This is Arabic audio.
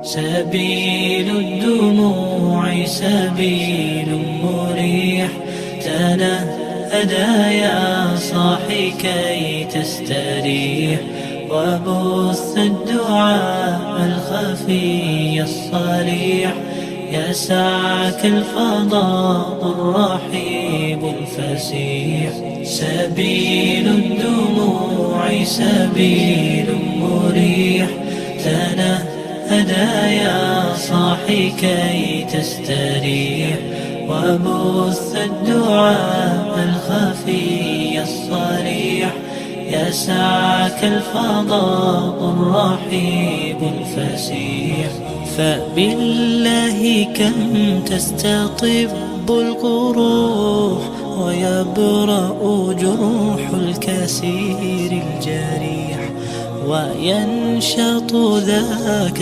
سبيل الدموع سبيل مريح، تنهدى يا صاحي كي تستريح، وبث الدعاء الخفي الصريح، يسعك الفضاء الرحيب الفسيح. سبيل الدموع سبيل مريح، تنهدى يا صاحي كي تستريح، وبث الدعاء الخفي الصريح، يسعك الفضاء الرحيب الفسيح. فبالله كم تستطب القروح، ويبرأ جروح الكسير الجريح، وينشط ذاك